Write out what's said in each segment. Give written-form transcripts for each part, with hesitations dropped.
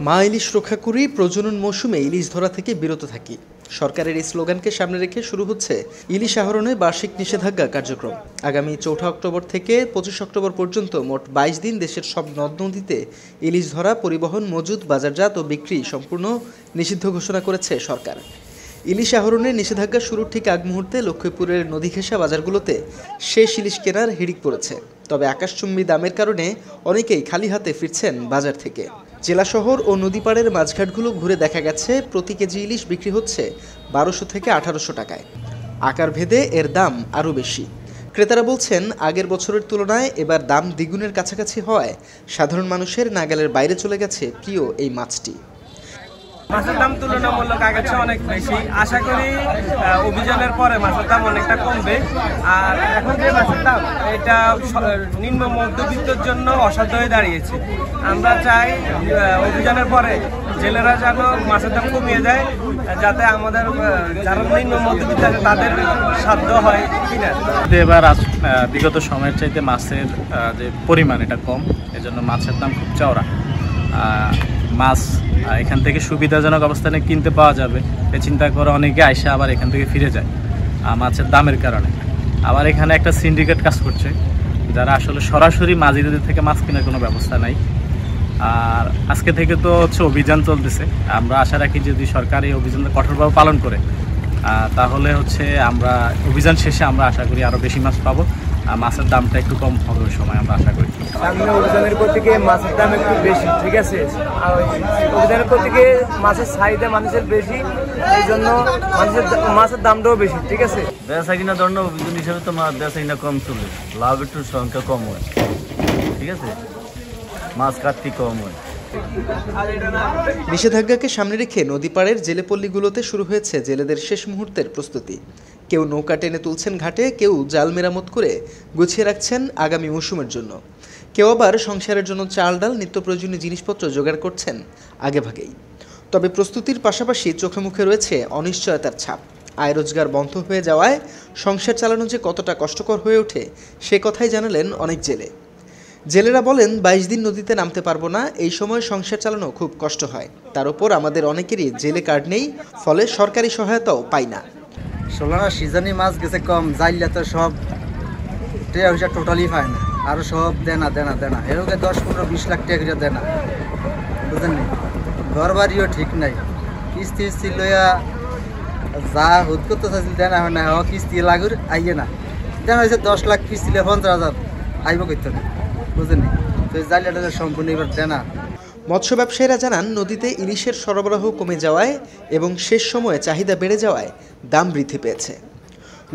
মা ইলিশ রক্ষা করি, প্রজনন মৌসুমে ইলিশ ধরা থেকে বিরত থাকি। সরকারের এই স্লোগানকে সামনে রেখে শুরু হচ্ছে ইলিশ আহরণে বার্ষিক নিষেধাজ্ঞা কার্যক্রম। আগামী ৪ অক্টোবর থেকে ২৫ অক্টোবর পর্যন্ত মোট ২২ দিন দেশের সব নদ নদীতে ইলিশ ধরা, পরিবহন, মজুত, বাজারজাত ও বিক্রি সম্পূর্ণ নিষিদ্ধ ঘোষণা করেছে সরকার। ইলিশ আহরণের নিষেধাজ্ঞা শুরুর ঠিক আগ মুহূর্তে লক্ষ্মীপুরের নদী ঘেঁষা বাজারগুলোতে শেষ ইলিশ কেনার হিড়িক পড়েছে। তবে আকাশচুম্বী দামের কারণে অনেকেই খালি হাতে ফিরছেন বাজার থেকে। জেলা শহর ও নদীপাড়ের মাছঘাটগুলো ঘুরে দেখা গেছে প্রতি কেজি ইলিশ বিক্রি হচ্ছে ১২০০ থেকে ১৮০০ টাকায়। আকার ভেদে এর দাম আরও বেশি। ক্রেতারা বলছেন, আগের বছরের তুলনায় এবার দাম দ্বিগুণের কাছাকাছি হওয়ায় সাধারণ মানুষের নাগালের বাইরে চলে গেছে প্রিয় এই মাছটি। মাছের দাম তুলনামূলক আগের চেয়ে অনেক বেশি। আশা করি অভিযানের পরে মাছের দাম অনেকটা কমবে। আর এখন যে মাছের দাম, এটা নিম্ন মধ্যবিত্তের জন্য অসাধ্য হয়ে দাঁড়িয়েছে। আমরা চাই অভিযানের পরে জেলেরা যেন মাছের দাম কমিয়ে দেয়, যাতে আমাদের যারা নিম্ন মধ্যবিত্ত আছে তাদের সাধ্য হয় কিনা। এবার বিগত সময়ের চাইতে মাছের যে পরিমাণ এটা কম, এজন্য মাছের দাম খুব চওড়া। মাছ এখান থেকে সুবিধাজনক অবস্থানে কিনতে পাওয়া যাবে এ চিন্তা করে অনেকে আইসা আবার এখান থেকে ফিরে যায় মাছের দামের কারণে। আবার এখানে একটা সিন্ডিকেট কাজ করছে, যারা আসলে সরাসরি মাঝিদের থেকে মাছ কেনার কোনো ব্যবস্থা নাই। আর আজকে থেকে তো অভিযান চলতেছে। আমরা আশা রাখি যদি সরকার এই অভিযানটা কঠোরভাবে পালন করে, তাহলে আমরা অভিযান শেষে আমরা আশা করি আরও বেশি মাছ পাবো। মাছের দামটা একটু কম হবে ওই সময় আমরা আশা করি। সামনে অভিযানের পর থেকে মাছের দাম একটু বেশি, ঠিক আছে। আর অভিযানের পর থেকে মাছের চাহিদা মানুষের বেশি, এই জন্য মাছের দামটাও বেশি, ঠিক আছে। বেচা কিনা ধরনের অভিযান হিসাবে তো বেচা কিনা কম চলে, লাভ একটু সংখ্যা কম হয়, ঠিক আছে, মাছ কাটতে কম হয়। নিষেধাজ্ঞাকে সামনে রেখে নদীপাড়ের জেলেপল্লীগুলোতে শুরু হয়েছে জেলেদের শেষ মুহূর্তের প্রস্তুতি। কেউ নৌকা টেনে তুলছেন ঘাটে, কেউ জাল মেরামত করে গুছিয়ে রাখছেন আগামী মৌসুমের জন্য। কেউ আবার সংসারের জন্য চাল, ডাল, নিত্য প্রয়োজনীয় জিনিসপত্র জোগাড় করছেন আগেভাগেই। তবে প্রস্তুতির পাশাপাশি চোখে মুখে রয়েছে অনিশ্চয়তার ছাপ। আয় রোজগার বন্ধ হয়ে যাওয়ায় সংসার চালানো যে কতটা কষ্টকর হয়ে ওঠে সে কথাই জানালেন অনেক জেলে। জেলেরা বলেন, ২২ দিন নদীতে নামতে পারবো না, এই সময় সংসার চালানো খুব কষ্ট হয়। তার উপর আমাদের অনেকেরই জেলে কার্ড নেই, ফলে সরকারি সহায়তাও পাই না। সোলানা সিজনে মাছ গেছে কম, যাইলে তো সব টোটালি পায় না, আরও সব দেনা এরকম ১০-১৫-২০ লাখ টাকা করে দেনা, বুঝলেন নি। ঘর বাড়িও ঠিক নাই, কিস্তি লইয়া যা হুদ করতে চাইছিল দেনা হয় না, কিস্তি লাগুর আইয়ে না। দেনা হয়েছে ১০ লাখ, কিস্তি ৫০,০০০ আইব করতে না, বুঝলেন নি। তো জাইলাটা সম্পূর্ণ এবার দেনা। মৎস্য ব্যবসায়ীরা জানান, নদীতে ইলিশের সরবরাহ কমে যাওয়ায় এবং শেষ সময়ে চাহিদা বেড়ে যাওয়ায় দাম বৃদ্ধি পেয়েছে।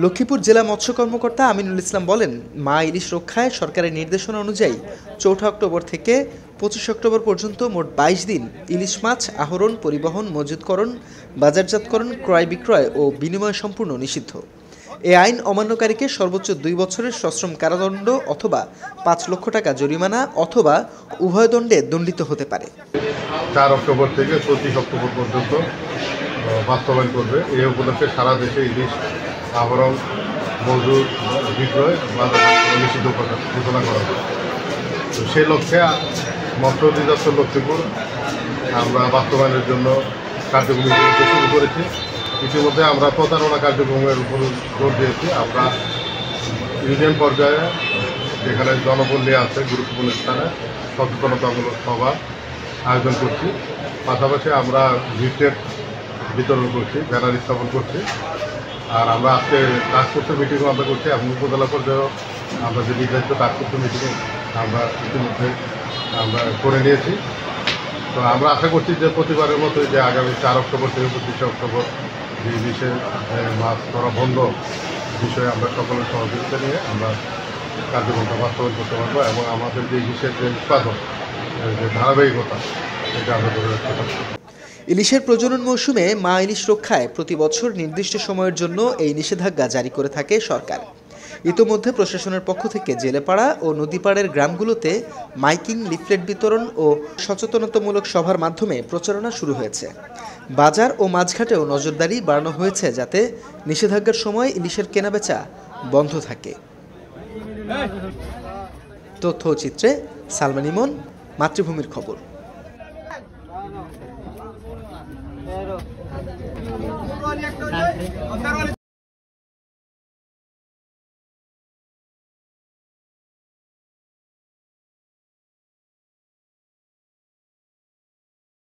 লক্ষ্মীপুর জেলা মৎস্য কর্মকর্তা আমিনুল ইসলাম বলেন, মা ইলিশ রক্ষায় সরকারের নির্দেশনা অনুযায়ী ৪ অক্টোবর থেকে ২৫ অক্টোবর পর্যন্ত মোট ২২ দিন ইলিশ মাছ আহরণ, পরিবহন, মজুতকরণ, বাজারজাতকরণ, ক্রয় বিক্রয় ও বিনিময় সম্পূর্ণ নিষিদ্ধ। এ আইন অমান্যকারীকে সর্বোচ্চ ২ বছরের সশ্রম কারাদণ্ড অথবা ৫ লক্ষ টাকা জরিমানা অথবা উভয় দণ্ডে দণ্ডিত হতে পারে। ৪ অক্টোবর থেকে ২৫ অক্টোবর পর্যন্ত বাস্তবায়ন করবে। এই উপলক্ষে সারা দেশে ইলিশ আহরণ, মজুত, বিক্রয়, নিষিদ্ধ ঘোষণা করা হবে। তো সেই লক্ষ্যে মৎস্য অধিদপ্তর লক্ষ্মীপুর আমরা বাস্তবায়নের জন্য কার্যক্রম শুরু করেছি। ইতিমধ্যে আমরা প্রতারণা কার্যক্রমের উপর জোর দিয়েছি। আমরা ইউনিয়ন পর্যায়ে যেখানে জনপল্লী আছে গুরুত্বপূর্ণ স্থানে সচেতনতামূলক সভা আয়োজন করছি। পাশাপাশি আমরা লিফলেট বিতরণ করছি, ব্যানার স্থাপন করছি। আর আমরা আজকে টাস্কফোর্সের মিটিংও আমরা করছি এবং উপজেলা পর্যায়েও আমরা যে নির্ধারিত টাস্কফোর্সের মিটিংও আমরা ইতিমধ্যে আমরা করে নিয়েছি। তো আমরা আশা করছি যে প্রতিবারের মতো যে আগামী ৪ অক্টোবর থেকে ২৫ অক্টোবর যে ইলিশের মাছ ধরা বন্ধ বিষয়ে আমরা সকলের সহযোগিতা নিয়ে আমরা কার্যক্রমটা বাস্তবায়ন করতে পারবো এবং আমাদের যে ইলিশের যে উৎপাদন, যে ধারাবাহিকতা, এটা আমরা ধরে রাখতে পারবো। ইলিশের প্রজনন মৌসুমে মা ইলিশ রক্ষায় প্রতি বছর নির্দিষ্ট সময়ের জন্য এই নিষেধাজ্ঞা জারি করে থাকে সরকার। ইতোমধ্যে প্রশাসনের পক্ষ থেকে জেলেপাড়া ও নদীপাড়ের গ্রামগুলোতে মাইকিং, লিফলেট বিতরণ ও সচেতনতামূলক সভার মাধ্যমে প্রচারণা শুরু হয়েছে। বাজার ও মাঝঘাটেও নজরদারি বাড়ানো হয়েছে যাতে নিষেধাজ্ঞার সময় ইলিশের কেনাবেচা বন্ধ থাকে। তথ্যচিত্রে সালমান ইমন, মাতৃভূমির খবর।